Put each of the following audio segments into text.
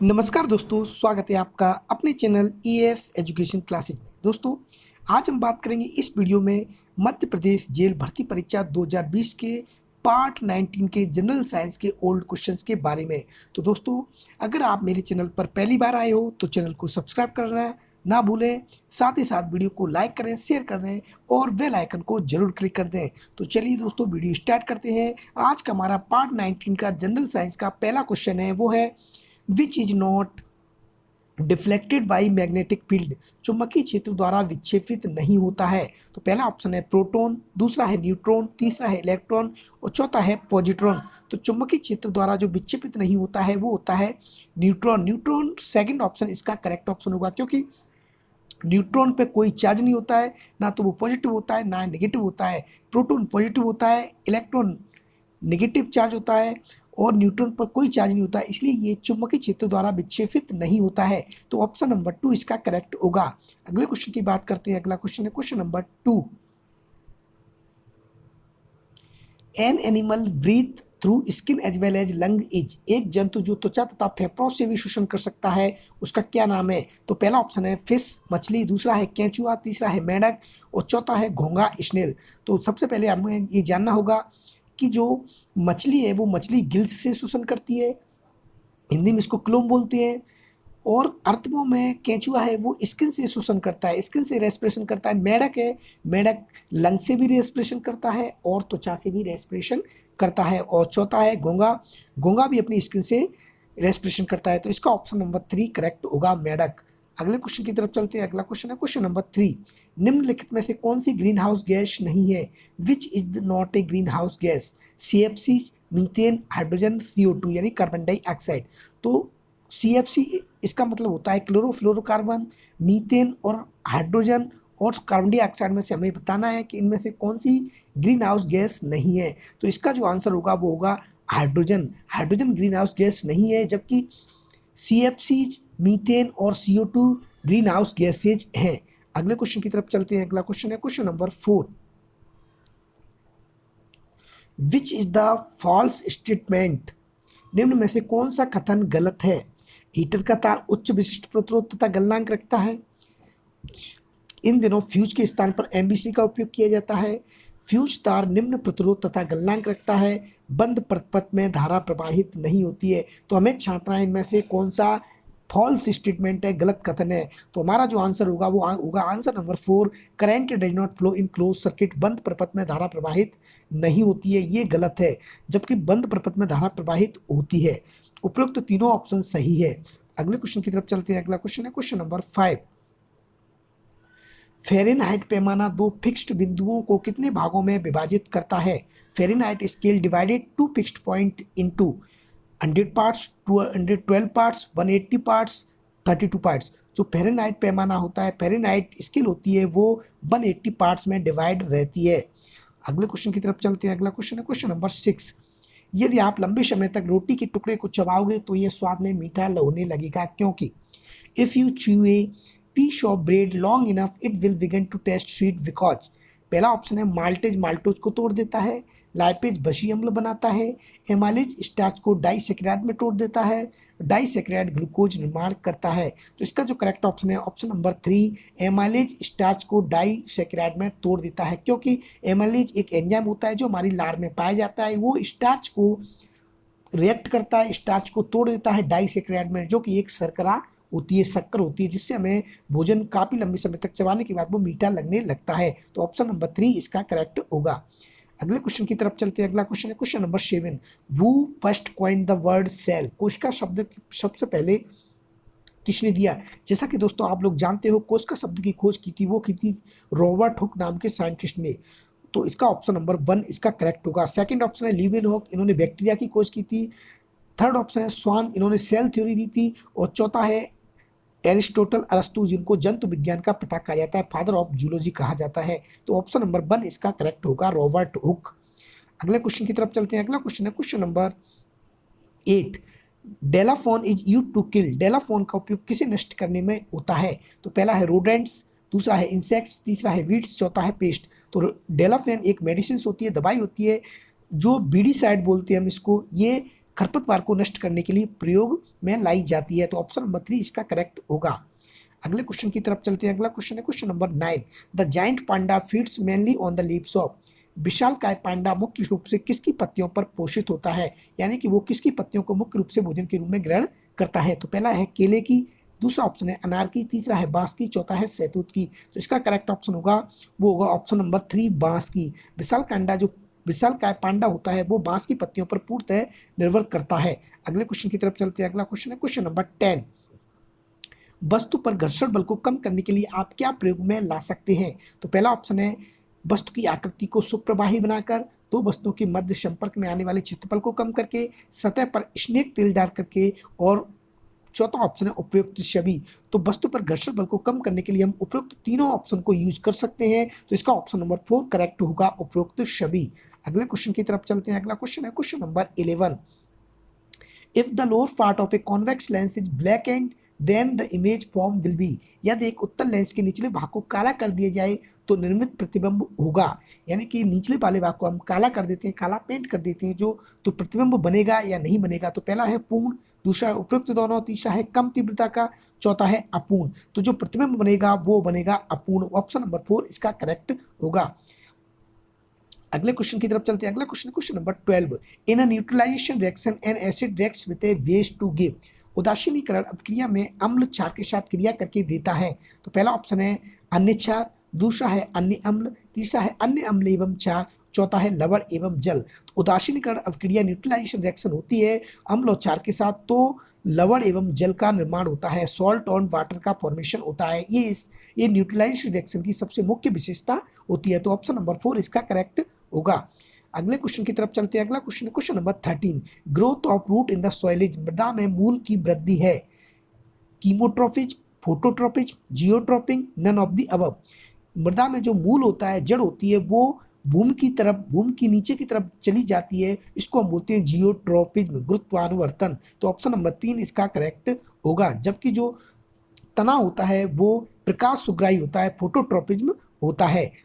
नमस्कार दोस्तों, स्वागत है आपका अपने चैनल ईएएस एजुकेशन क्लासेज में। दोस्तों, आज हम बात करेंगे इस वीडियो में मध्य प्रदेश जेल भर्ती परीक्षा 2020 के पार्ट 19 के जनरल साइंस के ओल्ड क्वेश्चंस के बारे में। तो दोस्तों, अगर आप मेरे चैनल पर पहली बार आए हो तो चैनल को सब्सक्राइब करना ना भूलें, साथ ही साथ वीडियो को लाइक करें, शेयर कर दें और बेल आइकन को जरूर क्लिक कर दें। तो चलिए दोस्तों, वीडियो स्टार्ट करते हैं। आज का हमारा पार्ट 19 का जनरल साइंस का पहला क्वेश्चन है, वो है which is not deflected by magnetic field. चुंबकीय क्षेत्र द्वारा विक्षेपित नहीं होता है। तो पहला ऑप्शन है प्रोटॉन, दूसरा है न्यूट्रॉन, तीसरा है इलेक्ट्रॉन और चौथा है पॉजिट्रॉन। तो चुंबकीय क्षेत्र द्वारा जो विक्षेपित नहीं होता है वो होता है न्यूट्रॉन। न्यूट्रॉन सेकंड ऑप्शन इसका करेक्ट ऑप्शन होगा, क्योंकि न्यूट्रॉन पे कोई चार्ज नहीं होता है, ना तो वो पॉजिटिव होता है ना नेगेटिव होता है। प्रोटॉन पॉजिटिव होता है, इलेक्ट्रॉन नेगेटिव चार्ज होता है और न्यूट्रॉन पर कोई चार्ज नहीं होता है, इसलिए ये चुंबकीय क्षेत्र द्वारा विक्षेपित नहीं होता है। तो ऑप्शन नंबर 2 इसका करेक्ट होगा। अगले क्वेश्चन की बात करते हैं। अगला क्वेश्चन है question number 2। An animal breath through skin as well as lung is. एक जंतु जो त्वचा तथा फेफड़ों से भी श्वसन कर सकता है, उसका क्या नाम है? तो पहला ऑप्शन है फिश मछली, दूसरा है केंचुआ, तीसरा है मेंढक और चौथा है घोंघा स्नेल। तो सबसे पहले हमें ये जानना होगा कि जो मछली है वो मछली गिल्स से श्वसन करती है, हिंदी में इसको क्लोम बोलते हैं। और अर्थमों में केंचुआ है वो स्किन से श्वसन करता है, स्किन से रेस्पिरेशन करता है। मेंढक है, मेंढक लंग से भी रेस्पिरेशन करता है और त्वचा से भी रेस्पिरेशन करता है। और चौथा है घोंघा, घोंघा भी अपनी स्किन से रेस्पिरेशन करता है। तो इसका ऑप्शन नंबर 3 करेक्ट होगा, मेंढक। अगले क्वेश्चन की तरफ चलते हैं। अगला क्वेश्चन है क्वेश्चन नंबर 3। निम्नलिखित में से कौन सी ग्रीन हाउस गैस नहीं है? Which is not a green house gas? CFC, methane, hydrogen, CO2 यानी कार्बन डाइऑक्साइड। तो CFC इसका मतलब होता है क्लोरोफ्लोरोकार्बन, मीथेन और हाइड्रोजन और कार्बन डाइऑक्साइड में से हमें बताना है कि इनमें से कौन सी ग्रीन हाउस गैस नहीं है। तो इसका जो आंसर होगा वो होगा hydrogen. Hydrogen green house gas नहीं है, जबकि CFC, मीथेन और CO2 ग्रीन हाउस गैसेज हैं। अगले क्वेश्चन की तरफ चलते हैं। अगला क्वेश्चन है question number 4। Which is the false statement? निम्न में से कौन सा कथन गलत है? हीटर का तार उच्च विशिष्ट प्रतिरोध तथा गलनांक रखता है। इन दिनों फ्यूज के स्थान पर MBC का उपयोग किया जाता है। फ्यूज तार निम्न प्रतिरोध तथा गलनांक रखता है। बंद पथ में धारा प्रवाहित नहीं होती है। तो हमें छांटना है इनमें से कौन सा फॉल्स स्टेटमेंट है, गलत कथन है। तो हमारा जो आंसर होगा वो होगा answer number 4, current does not flow in close circuit. बंद प्रपथ में धारा प्रवाहित नहीं होती है, ये गलत है, जबकि बंद प्रपथ में धारा प्रवाहित होती है। उपरोक्त तीनों ऑप्शन सही है। अगले क्वेश्चन की तरफ चलते हैं। अगला क्वेश्चन है क्वेश्चन नंबर 5। फ़ारेनहाइट पैमाना दो फिक्स्ड बिंदुओं को कितने भागों में विभाजित करता है? Fahrenheit scale divided to fixed point into 100 parts, 212 parts, 180 parts, 32 parts. जो फ़ारेनहाइट पैमाना होता है, फ़ारेनहाइट स्केल होती है, वो 180 पार्ट्स में डिवाइड रहती है। अगले क्वेश्चन की तरफ चलते हैं। अगला क्वेश्चन है क्वेश्चन नंबर 6। यदि आप लंबे समय तक रोटी के टुकड़े को चबाओगे तो ये स्वाद में मीठा होने लगेगा, क्योंकि if you chew A piece of bread long enough it will begin to taste sweet because। पहला ऑप्शन है माल्टेज माल्टोज को तोड़ देता है, लाइपेज बशी अम्ल बनाता है, एमाइलेज स्टार्च को डाइसैकेराइड में तोड़ देता है, डाइसैकेराइड ग्लूकोज निर्माण करता है। तो इसका जो करेक्ट ऑप्शन है ऑप्शन नंबर 3, एमाइलेज स्टार्च को डाइसैकेराइड में तोड़ देता है, क्योंकि एमाइलेज एक एंजाइम होता है जो हमारी लार में पाया जाता है। वो स्टार्च को रिएक्ट करता है, स्टार्च को तोड़ देता है डाइसैकेराइड में, जो कि एक शर्करा होती है, शक्कर होती है, जिससे हमें भोजन काफ़ी लंबे समय तक चबाने के बाद वो मीठा लगने लगता है। तो ऑप्शन नंबर 3 इसका करेक्ट होगा। अगले क्वेश्चन की तरफ चलते हैं। अगला क्वेश्चन है question number 7। Who first coined the word cell? कोश का शब्द सबसे पहले किसने दिया? जैसा कि दोस्तों आप लोग जानते हो, कोश का शब्द की खोज की थी, वो की थी रॉबर्ट हुक नाम के साइंटिस्ट ने। तो इसका ऑप्शन नंबर 1 इसका करेक्ट होगा। सेकंड ऑप्शन है लीवेनहॉक, इन्होंने बैक्टीरिया की खोज की थी। थर्ड ऑप्शन है स्वान, इन्होंने सेल थ्योरी दी थी। और चौथा है एरिस्टोटल अरस्तु, जिनको जंतु विज्ञान का पिता कहा जाता है, फादर ऑफ जूलॉजी कहा जाता है। तो ऑप्शन नंबर 1 इसका करेक्ट होगा, रॉबर्ट हुक। अगले क्वेश्चन की तरफ चलते हैं। अगला क्वेश्चन है question number 8। Dalapon is use to kill. Dalapon का उपयोग किसे नष्ट करने में होता है? तो पहला है रोडेंट्स, दूसरा है इंसेक्ट्स, तीसरा है वीड्स, चौथा है पेस्ट। तो डेलाफेन एक मेडिसिन होती है, दवाई होती है, जो बीडी साइड बोलते हैं हम इसको। ये खरपतवार को नष्ट करने के लिए प्रयोग में लाई जाती है। तो ऑप्शन नंबर 3 इसका करेक्ट होगा। अगले क्वेश्चन की तरफ चलते हैं। अगला क्वेश्चन है question number 9। The giant panda feeds mainly on the leaves of. विशालकाय पांडा मुख्य रूप से किसकी पत्तियों पर पोषित होता है, यानी कि वो किसकी पत्तियों को मुख्य रूप से भोजन के रूप में ग्रहण करता है। तो पहला है केले की, दूसरा ऑप्शन है अनार की, तीसरा है बांस की, चौथा है सहतूत की। तो इसका करेक्ट ऑप्शन होगा वो होगा ऑप्शन नंबर 3 बांस की। विशालकाय पांडा होता है वो बांस की पत्तियों पर पूर्णतः निर्भर करता है। अगले क्वेश्चन की तरफ चलते हैं। अगला क्वेश्चन है क्वेश्चन नंबर 10। वस्तु पर घर्षण बल को कम करने के लिए आप क्या प्रयोग में ला सकते हैं। तो पहला ऑप्शन है वस्तु की आकृति को सुप्रवाही बनाकर, दो वस्तुओं के मध्य संपर्क में आने वाले क्षेत्रफल को कम करके, सतह पर स्नेक तेल डाल करके, और चौथा ऑप्शन है उपयुक्त छवि। तो वस्तु पर घर्षण बल को कम करने के लिए हम उपयुक्त तीनों ऑप्शन को यूज कर सकते हैं। तो इसका ऑप्शन नंबर 4 करेक्ट होगा, उपयुक्त छवि। अगले क्वेश्चन की तरफ चलते हैं। अगला क्वेश्चन है question number 11। If the lower part of a convex lens is black and then the image form will be. यदि एक उत्तल लेंस के निचले भाग को काला कर दिया जाए तो निर्मित प्रतिबिंब होगा, यानी कि निचले वाले भाग को हम काला कर देते हैं, काला पेंट कर देते हैं जो, तो प्रतिबिंब बनेगा या नहीं बनेगा। तो पहला है पूर्ण, दूसरा है उपयुक्त दोनों, तीसरा है कम तीव्रता का, चौथा है अपूर्ण। तो जो प्रतिबिंब बनेगा वो बनेगा अपूर्ण। ऑप्शन नंबर 4 इसका करेक्ट होगा। अगले क्वेश्चन की तरफ चलते हैं। अगला question question number 12। In a neutralisation reaction an acid reacts with a base to give. उदासीनीकरण अभिक्रिया में अम्ल क्षार के साथ क्रिया करके देता है। तो पहला ऑप्शन है अन्य क्षार, दूसरा है अन्य अम्ल, तीसरा है अन्य अम्ल एवं क्षार, चौथा है लवण एवं जल। तो उदासीनीकरण अभिक्रिया न्यूट्रलाइजेशन रिएक्शन होती है अम्ल और क्षार के साथ, तो लवण एवं जल का निर्माण होता है, सॉल्ट ऑन वाटर का फॉर्मेशन होता है। ये न्यूट्रलाइजेशन रिएक्शन की सबसे मुख्य विशेषता होती है। तो ऑप्शन नंबर 4 इसका करेक्ट होगा। अगले क्वेश्चन की तरफ चलते हैं। अगला क्वेश्चन है question number 13। Growth of root in the soil is. मृदा में मूल की वृद्धि है chemotropism, phototropism, geotropism, none of the above. मृदा में जो मूल होता है, जड़ होती है, वो भूमि की नीचे की तरफ चली जाती है, इसको हम बोलते हैं जियोट्रोपिज्म, गुरुत्वानुवर्तन। तो ऑप्शन नंबर 3 इसका करेक्ट होगा। जबकि जो तना होता है वो प्रकाश सुग्राही होता है, फोटोट्रोपिज्म होता है।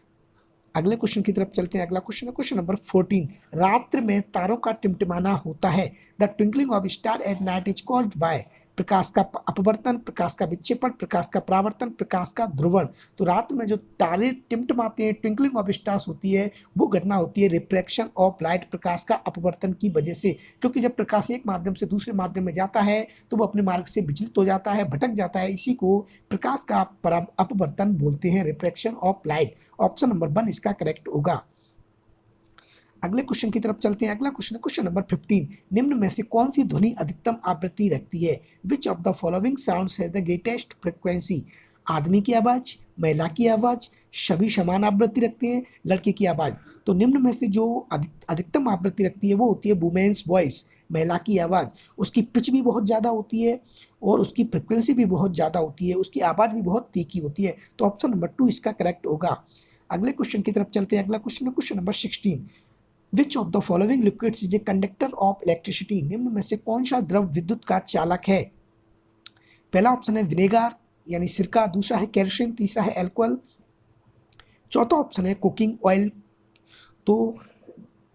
अगले क्वेश्चन की तरफ चलते हैं। अगला क्वेश्चन है क्वेश्चन नंबर 14। रात्रि में तारों का टिमटिमाना होता है। The twinkling of star at night is called by. प्रकाश का अपवर्तन, प्रकाश का विक्षेपण, प्रकाश का परावर्तन, प्रकाश का ध्रुवण। तो रात में जो तारे टिमटिमाते हैं, ट्विंकलिंग ऑफ स्टार्स होती है, वो घटना होती है रिफ्रैक्शन ऑफ लाइट, प्रकाश का अपवर्तन की वजह से। क्योंकि जब प्रकाश एक माध्यम से दूसरे माध्यम में जाता है तो वो अपने मार्ग से विचलित हो जाता है, भटक जाता है। इसी को प्रकाश का अपवर्तन बोलते हैं, refraction of light. Option number 1 इसका करेक्ट होगा। अगले क्वेश्चन की तरफ चलते हैं। अगला क्वेश्चन है क्वेश्चन नंबर 15। निम्न में से कौन सी ध्वनि अधिकतम आवृत्ति रखती है। विच of the following sounds has the greatest frequency. आदमी की आवाज, महिला की आवाज, सभी समान आवृत्ति रखते हैं, लड़के की आवाज। तो निम्न में से जो अधिकतम आवृत्ति रखती है वो होती है वुमेन्स वॉइस, महिला की आवाज। उसकी पिच भी बहुत ज़्यादा होती है और उसकी फ्रिक्वेंसी भी बहुत ज़्यादा होती है, उसकी आवाज़ भी बहुत तीखी होती है। तो ऑप्शन नंबर 2 इसका करेक्ट होगा। अगले क्वेश्चन की तरफ चलते हैं। अगला क्वेश्चन है question number 16। Which of the following liquids is a conductor of electricity. निम्न में से कौन सा द्रव विद्युत का चालक है। पहला ऑप्शन है विनेगार यानी सिरका, दूसरा है केरोसिन, तीसरा है एल्कोहल, चौथा ऑप्शन है कुकिंग ऑयल। तो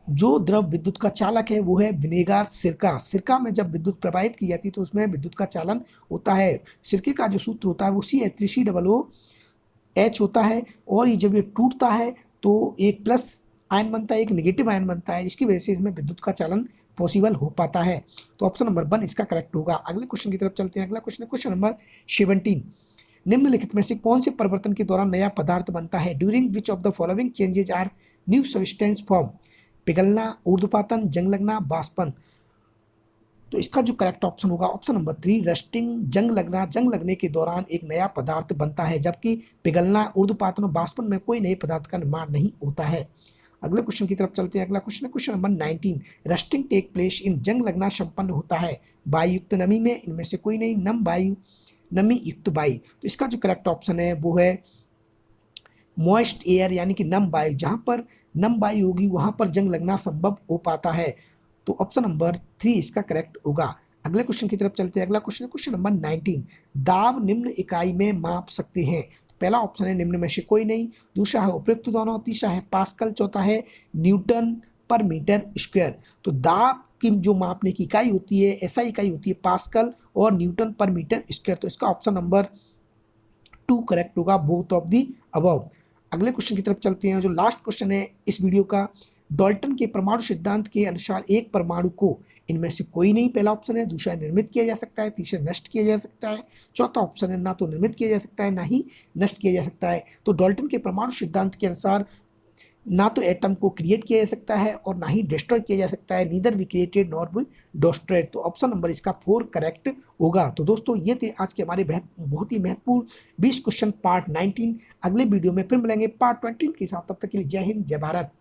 जो द्रव विद्युत का चालक है वो है विनेगार, सिरका। सिरका में जब विद्युत प्रवाहित की जाती है तो उसमें विद्युत का चालन होता है। सिरके का जो सूत्र होता है वो CH3COOH होता है, और ये जब ये टूटता है तो एक प्लस आयन बनता है, एक नेगेटिव आयन बनता है, जिसकी वजह से इसमें विद्युत का चालन पॉसिबल हो पाता है। तो ऑप्शन नंबर 1 इसका करेक्ट होगा। अगले क्वेश्चन की तरफ चलते हैं। अगला क्वेश्चन है क्वेश्चन नंबर 17। निम्नलिखित में से कौन से परिवर्तन के दौरान नया पदार्थ बनता है। During which of the following changes are new substance form. पिघलना, ऊर्ध्वपातन, जंग लगना, बाष्पन। तो इसका जो करेक्ट ऑप्शन होगा ऑप्शन नंबर 3 रस्टिंग, जंग लगना। जंग लगने के दौरान एक नया पदार्थ बनता है, जबकि पिघलना, ऊर्ध्वपातन और बाष्पन में कोई नए पदार्थ का निर्माण नहीं होता है। अगले क्वेश्चन की तरफ चलते हैं। अगला क्वेश्चन है question number 19। Rusting take place in. जंग लगना संपन्न होता है वायु युक्त नमी में, इनमें से कोई नहीं, नमी युक्त वायु। तो इसका जो करेक्ट ऑप्शन है वो है मॉइस्ट एयर यानी कि नम वायु। जहां पर नम वायु होगी वहां पर जंग लगना संभव हो पाता है। तो ऑप्शन नंबर 3 इसका करेक्ट होगा। अगले क्वेश्चन की तरफ चलते हैं। अगला क्वेश्चन है क्वेश्चन नंबर 19। दाब निम्न इकाई में माप सकते हैं। पहला ऑप्शन है निम्न में से कोई नहीं, दूसरा है उपयुक्त दोनों, तीसरा है पास्कल, चौथा है न्यूटन पर मीटर स्क्वायर। तो दाब की जो मापने की इकाई होती है, एसआई इकाई होती है पास्कल और न्यूटन पर मीटर स्क्वायर। तो इसका ऑप्शन नंबर 2 करेक्ट होगा, बोथ ऑफ दी अबव। अगले क्वेश्चन की तरफ चलते हैं, जो लास्ट क्वेश्चन है इस वीडियो का। डाल्टन के परमाणु सिद्धांत के अनुसार एक परमाणु को इनमें से कोई नहीं, पहला ऑप्शन है, दूसरा निर्मित किया जा सकता है, तीसरा नष्ट किया जा सकता है, चौथा ऑप्शन है ना तो निर्मित किया जा सकता है ना ही नष्ट किया जा सकता है। तो डाल्टन के परमाणु सिद्धांत के अनुसार ना तो एटम को क्रिएट किया जा सकता है और ना ही डिस्ट्रॉय किया जा सकता है, neither we created nor we destroyed. तो ऑप्शन नंबर इसका 4 करेक्ट होगा। तो दोस्तों ये थे आज के हमारे बहुत ही महत्वपूर्ण 20 क्वेश्चन पार्ट 19। अगले वीडियो में फिर मिलेंगे पार्ट 20 के साथ, तब तक के लिए जय हिंद जय भारत।